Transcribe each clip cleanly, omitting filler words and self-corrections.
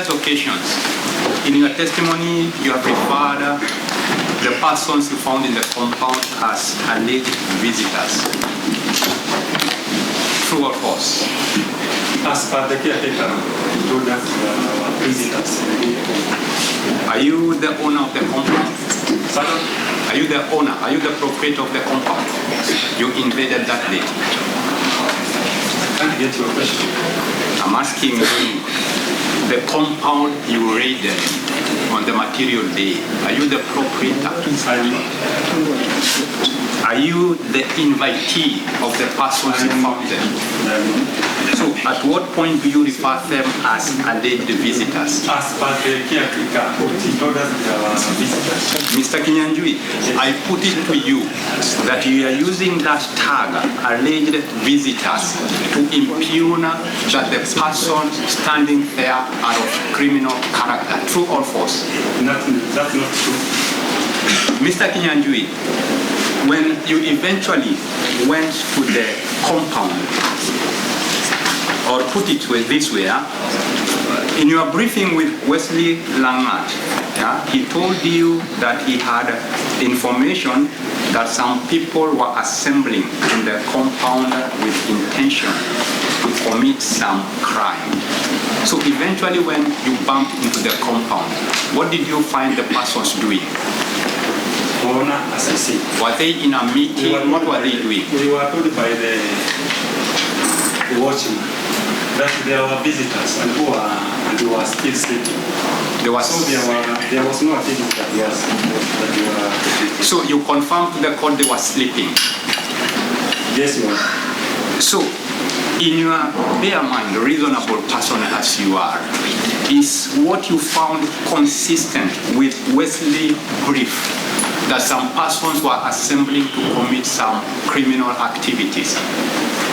occasions, in your testimony, you have referred the persons you found in the compound as alleged visitors. True or false? As per the caretaker, he told us visitors. Are you the owner of the compound? Pardon? Are you the owner? Are you the proprietor of the compound? You invaded that day. I can't get your question. I'm asking you, the compound you raided on the material day, are you the proprietor? Are you the invitee of the persons you found them? So at what point do you refer them as alleged visitors? As per the caretaker, he told us they are visitors. Mr. Kinyanjui, I put it to you that you are using that tag, alleged visitors, to impugn that the person standing there are of criminal character. True or false? That's not true. Mr. Kinyanjui, when you eventually went to the compound, or put it this way, in your briefing with Wesley Langat, he told you that he had information that some people were assembling in the compound with intention to commit some crime. So eventually when you bumped into the compound, what did you find the persons doing? As I say, were they in a meeting? What were they doing? We were told by the watchman that there were visitors and who were still sleeping. There was no activity that they were. So you confirmed to the court they were sleeping? Yes, Your Honor. So, in your bare mind, reasonable person as you are, is what you found consistent with Wesley's brief that some persons were assembling to commit some criminal activities?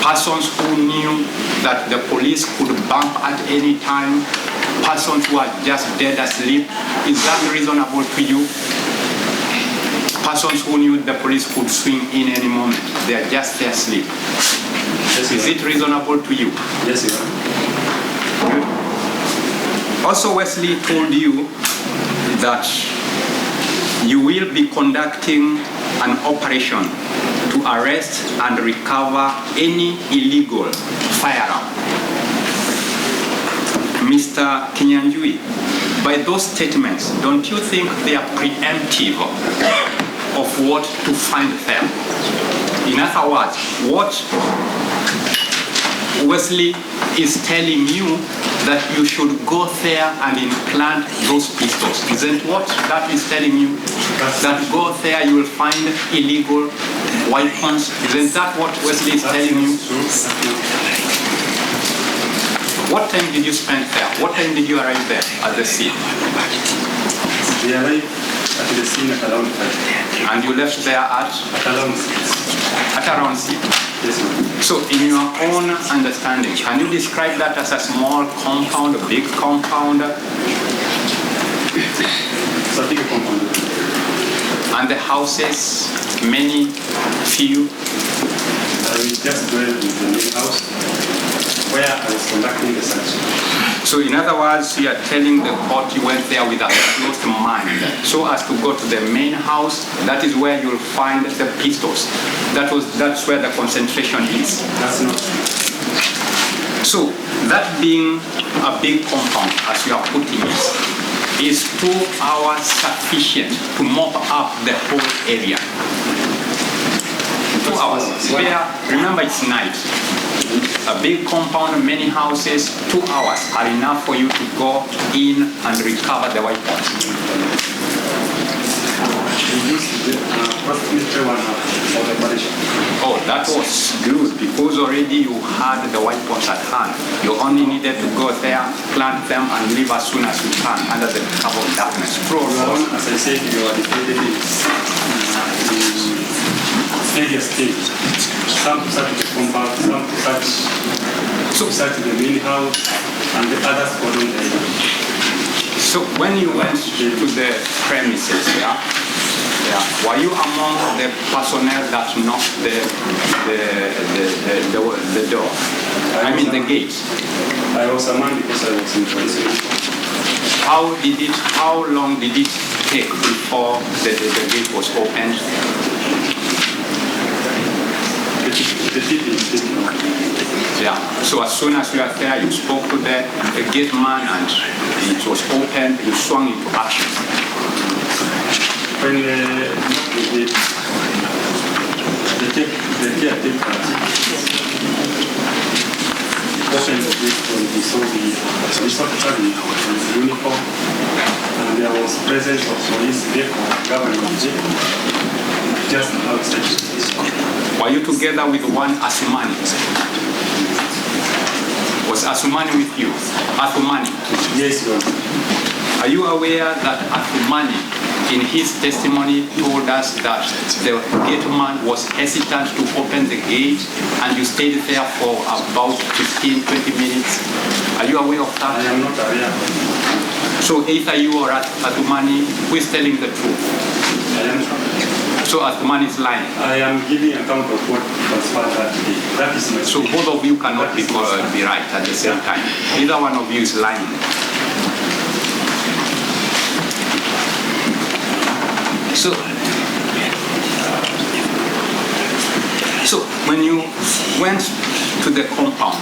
Persons who knew that the police could bump at any time, persons who are just dead asleep. Is that reasonable to you? Persons who knew the police could swing in any moment, they are just there asleep. Yes, is it reasonable to you? Yes, Your Honor. Also, Wesley told you that you will be conducting an operation to arrest and recover any illegal firearm. Mr. Kinyanjui, by those statements, don't you think they are preemptive of what to find them? In other words, what Wesley is telling you that you should go there and implant those pistols. Isn't what that is telling you? That go there you will find illegal weapons. Isn't that what Wesley is telling you? What time did you spend there? What time did you arrive there at the scene? We arrived at the scene at around 5. And you left there at around 6. At around 6. Yes, ma'am. So in your own understanding, can you describe that as a small compound, a big compound? It's a big compound. And the houses, many, few? We just dwell in the main house where I was conducting the search. So in other words, you are telling the court you went there with a closed mind, so as to go to the main house. That is where you'll find the pistols. That's where the concentration is. That's not. So that being a big compound, as you are putting it, is 2 hours sufficient to mop up the whole area? 2 hours. Remember, it's night. A big compound, many houses, 2 hours are enough for you to go in and recover the weapons. Oh, that was good, because already you had the weapons at hand. You only needed to go there, plant them, and leave as soon as you can under the cover of darkness. True or false? As I said, you are defeated in various stages. Some to search the compound, some to search the main house, and the others following the area. So when you went to the premises, were you among the personnel that knocked the door? I mean the gate. I was among because I was in police uniform. How long did it take before the gate was opened? Yeah. So as soon as you are there, you spoke to the gate man and it was opened, you swung into action. When the caretaker opened the gate, when he saw the police officer in his uniform, and there was presence of police vehicle governing the gate just outside the gate. Were you together with one Asumani? Was Asumani with you? Asumani? Yes, Lord. Are you aware that Asumani, in his testimony, told us that the gate man was hesitant to open the gate and you stayed there for about 15-20 minutes? Are you aware of that? I am not aware. So either you or Asumani, who is telling the truth? I am not. So Asumani is lying. I am giving account of what transpired that day. That is my So both of you cannot be right at the same time. Either one of you is lying. So when you went to the compound,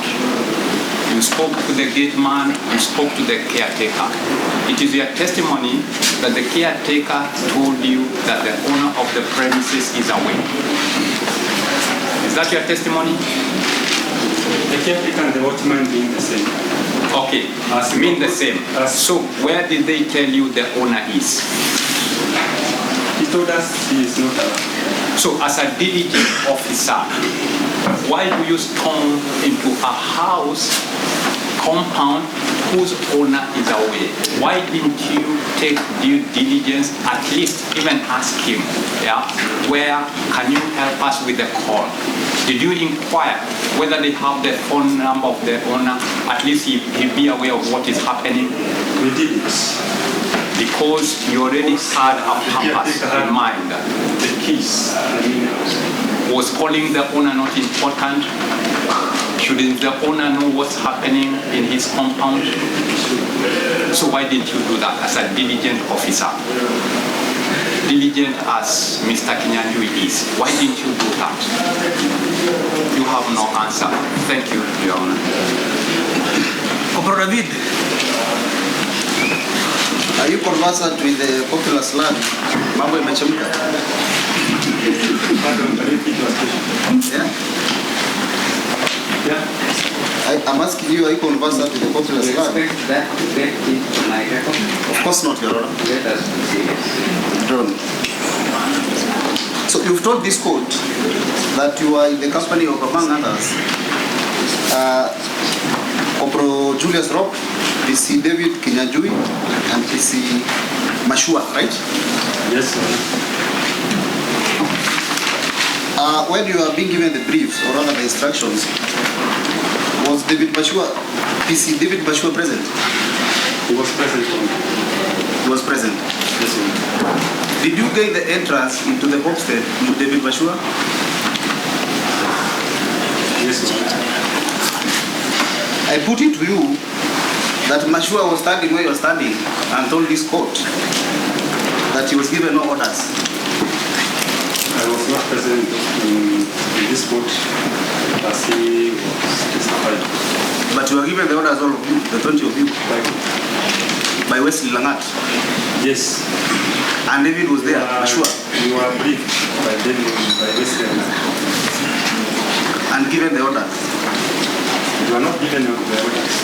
you spoke to the gate man, you spoke to the caretaker. It is your testimony that the caretaker told you that the owner of the premises is away. Is that your testimony? The caretaker and the watchman being the same. Okay, mean the same. So where did they tell you the owner is? He told us he is not around. So as a diligent officer, why do you storm into a house compound whose owner is away? Why didn't you take due diligence, at least even ask him, where can you help us with the call? Did you inquire whether they have the phone number of the owner? At least he'd be aware of what is happening? We did it. Because you already had a purpose in mind. The keys. Was calling the owner not important? Shouldn't the owner know what's happening in his compound? So why didn't you do that as a diligent officer? Diligent as Mr. Kinyanjui is. Why didn't you do that? You have no answer. Thank you, Your Honor. Corporal David, are you conversant with the popular slang? Mambo imechemka. Yeah? I'm asking you, are you conversant with the popular slang? Of course not, Your Honor. Drone. So you've told this court that you are in the company of, among others, Corporal Julius Rock, PC David Kinyanjui, and PC Mashua, right? Yes, sir. When you are being given the briefs, or rather the instructions, was David Mashua, PC David Mashua present? He was present. He was present? Yes, sir. Did you gain the entrance into the homestead with David Mashua? Yes, sir. I put it to you that Mashua was standing where you are standing and told this court that he was given no orders. I was not present in this court as he was testified. But you were given the orders, all of you, the 20 of you, by Wesley Langat. Yes. And David was there, Mashua. You were briefed by David, by Wesley Langat. And given the orders. You were not given the orders.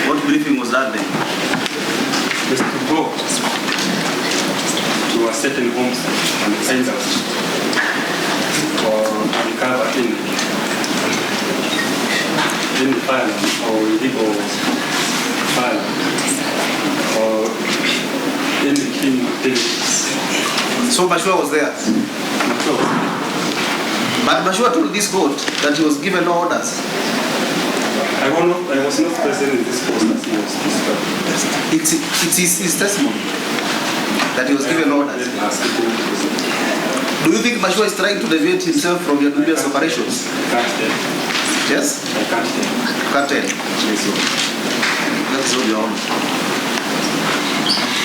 What briefing was that then? Just to go to a certain homestead and find out or recover any file or illegal file or anything activities. So Mashua was there? But Mashua told this court that he was given no orders. I was not present in this court as he was described. It's his testimony that he was given orders. Do you think Mashua is trying to deviate himself from your dubious operations? Can't tell. Yes? I can't tell. Can't tell. Yes, sir. That's all your honor.